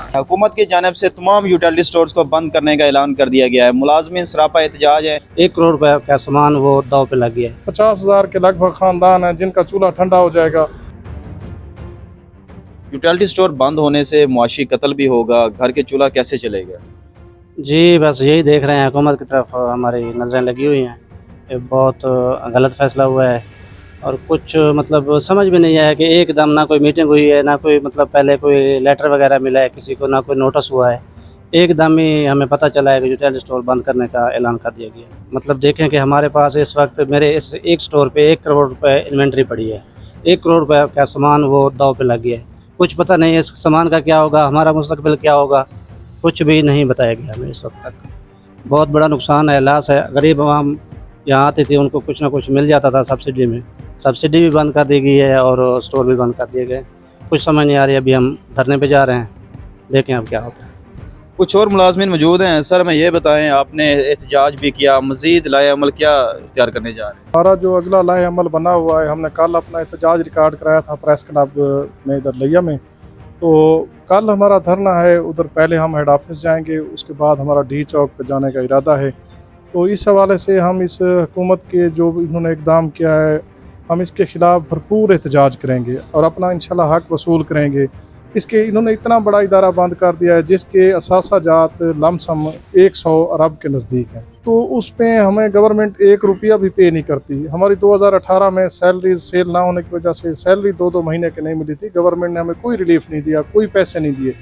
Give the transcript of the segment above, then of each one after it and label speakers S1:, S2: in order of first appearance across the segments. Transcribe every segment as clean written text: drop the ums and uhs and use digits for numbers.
S1: हुकूमत की जानिब से तमाम यूटिलिटी स्टोर्स को बंद करने का ऐलान कर दिया गया है। मुलाजमीन सरापा एहतजाज है।
S2: 1 करोड़ रुपए का सामान वो दाव पे लग गया है।
S3: 50,000 के लगभग खानदान हैं जिनका चूल्हा ठंडा हो जाएगा।
S1: यूटिलिटी स्टोर बंद होने से मुआशी कत्ल भी होगा, घर के चूल्हा कैसे चलेगा?
S2: जी बस यही देख रहे हैं, हुकूमत की तरफ हमारी नज़रें लगी हुई हैं। ये बहुत गलत फ़ैसला हुआ है और कुछ मतलब समझ में नहीं आया कि एकदम ना कोई मीटिंग हुई है, ना कोई मतलब पहले कोई लेटर वगैरह मिला है किसी को, ना कोई नोटिस हुआ है। एकदम ही हमें पता चला है कि यूटिलिटी स्टोर बंद करने का ऐलान कर दिया गया है। मतलब देखें कि हमारे पास इस वक्त मेरे इस एक स्टोर पे 1 करोड़ रुपए इन्वेंट्री पड़ी है। 1 करोड़ रुपए का सामान वो दाव पे लग गया है। कुछ पता नहीं है इस सामान का क्या होगा, हमारा मुस्तकबिल क्या होगा, कुछ भी नहीं बताया गया हमें इस वक्त तक। बहुत बड़ा नुकसान है, लॉस है। गरीब आवाम यहाँ आती थी, उनको कुछ ना कुछ मिल जाता था सब्सिडी में। सब्सिडी भी बंद कर दी गई है और स्टोर भी बंद कर दिए गए। कुछ समझ नहीं आ रही। अभी हम धरने पे जा रहे हैं, देखें अब क्या होता है।
S1: कुछ और मुलाजमीन मौजूद हैं। सर हमें ये बताएं, आपने एहतजाज भी किया, मज़ीद लाए अमल क्या इख्तियार करने जा रहे हैं?
S3: हमारा जो अगला लाहे अमल बना हुआ है, हमने कल अपना एहतजाज रिकॉर्ड कराया था प्रेस क्लब में इधर लिया में। तो कल हमारा धरना है, उधर पहले हम हेड ऑफिस जाएंगे, उसके बाद हमारा डी चौक पर जाने का इरादा है। तो इस हवाले से हम इस हुकूमत के जो इन्होंने इक़दाम किया है, हम इसके ख़िलाफ़ भरपूर एहतजाज करेंगे और अपना इंशाल्लाह हक़ वसूल करेंगे। इसके इन्होंने इतना बड़ा इदारा बंद कर दिया है जिसके असासा जात लमसम 100 अरब के नज़दीक हैं। तो उस पर हमें गवर्नमेंट 1 रुपया भी पे नहीं करती। हमारी 2018 में सैलरी सेल ना होने की वजह से सैलरी 2-2 महीने की नहीं मिली थी। गवर्नमेंट ने हमें कोई रिलीफ नहीं दिया, कोई पैसे नहीं दिए।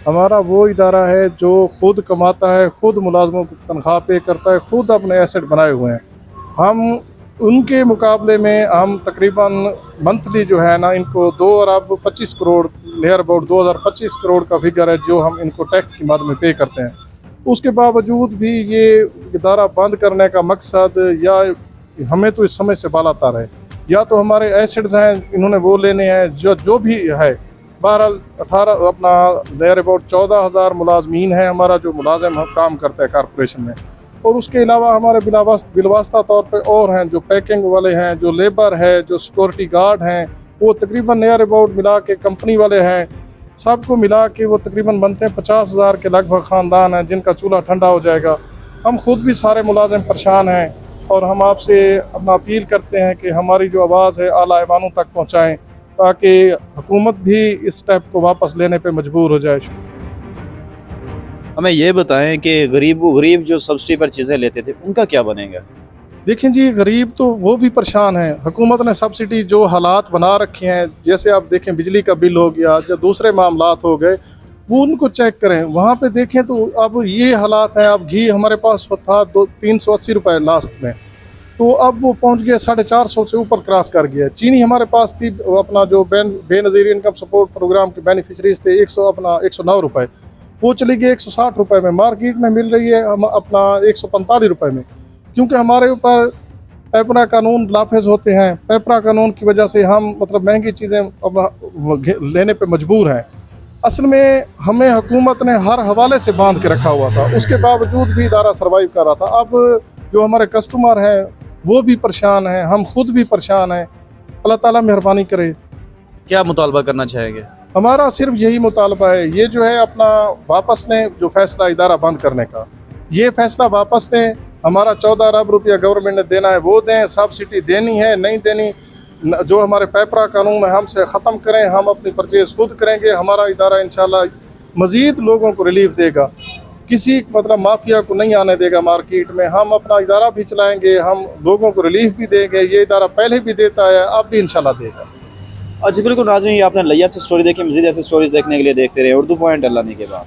S3: हमारा वो इदारा है जो खुद कमाता है, खुद मुलाजमों को तनख्वाह पे करता है, खुद अपने एसेट बनाए हुए हैं। हम उनके मुकाबले में हम तकरीबन मंथली जो है ना, इनको 2 अरब 25 करोड़ नियर अबाउट 2025 करोड़ का फिगर है जो हम इनको टैक्स की मद में पे करते हैं। उसके बावजूद भी ये इदारा बंद करने का मकसद, या हमें तो इस समय से बालातर है, या तो हमारे एसेट्स हैं इन्होंने वो लेने हैं जो भी है। बहरहाल 18 अपना नियर अबाउट 14,000 मुलाजमीन हैं हमारा जो मुलाजिम हम काम करते हैं कारपोरेशन में। और उसके अलावा हमारे बिलवास्ता तौर पे और हैं जो पैकिंग वाले हैं, जो लेबर है, जो सिक्योरिटी गार्ड हैं, वो तकरीबन नियर अबाउट मिला के कंपनी वाले हैं, सबको मिला के वो तकरीबन बनते हैं 50,000 के लगभग ख़ानदान हैं जिनका चूल्हा ठंडा हो जाएगा। हम खुद भी सारे मुलाजिम परेशान हैं और हम आपसे अपना अपील करते हैं कि हमारी जो आवाज़ है आला ऐवानों तक पहुँचाएँ ताकि हुकूमत भी इस स्टेप को वापस लेने पर मजबूर हो जाए।
S1: हमें ये बताएं कि गरीब जो सब्सिडी पर चीज़ें लेते थे उनका क्या बनेगा?
S3: देखें जी, गरीब तो वो भी परेशान हैं। हुकूमत ने सब्सिडी जो हालात बना रखे हैं, जैसे आप देखें बिजली का बिल हो गया, जो दूसरे मामलात हो गए, वो उनको चेक करें। वहाँ पे देखें तो अब ये हालात हैं। अब घी हमारे पास था 380 रुपये लास्ट में, तो अब वो पहुँच गया 450 से ऊपर क्रॉस कर गया। चीनी हमारे पास थी अपना जो बेनज़ीर इनकम सपोर्ट प्रोग्राम के बेनिफिशरीज थे 109 रुपये, वो चली गई 160 रुपये में। मार्केट में मिल रही है हम अपना 145 रुपये में, क्योंकि हमारे ऊपर पेपरा कानून नाफिज होते हैं। पेपरा कानून की वजह से हम मतलब महंगी चीज़ें लेने पे मजबूर हैं। असल में हमें हुकूमत ने हर हवाले से बांध के रखा हुआ था, उसके बावजूद भी इदारा सर्वाइव कर रहा था। अब जो हमारे कस्टमर हैं वो भी परेशान हैं, हम खुद भी परेशान हैं। अल्लाह ताला मेहरबानी करे।
S1: क्या मुतालबा करना चाहेंगे?
S3: हमारा सिर्फ यही मुतालबा है, ये जो है अपना वापस लें जो फैसला इदारा बंद करने का, ये फैसला वापस लें। हमारा 14 अरब रुपया गवर्नमेंट ने देना है वो दें, सब्सिडी देनी है नहीं देनी, जो हमारे पेपरा कानून है हमसे ख़त्म करें, हम अपनी परचेज़ खुद करेंगे। हमारा इदारा इंशाल्लाह मज़ीद लोगों को रिलीफ देगा, किसी मतलब माफिया को नहीं आने देगा मार्केट में। हम अपना इदारा भी चलाएँगे, हम लोगों को रिलीफ भी देंगे। ये इदारा पहले भी देता है, अब भी इंशाल्लाह देगा।
S1: अच्छा बिल्कुल नाज़रीन, ये आपने लिया से स्टोरी देखी। मज़ीद ऐसी स्टोरीज देखने के लिए देखते रहे उर्दू पॉइंट। अल्लाह ने के बाद।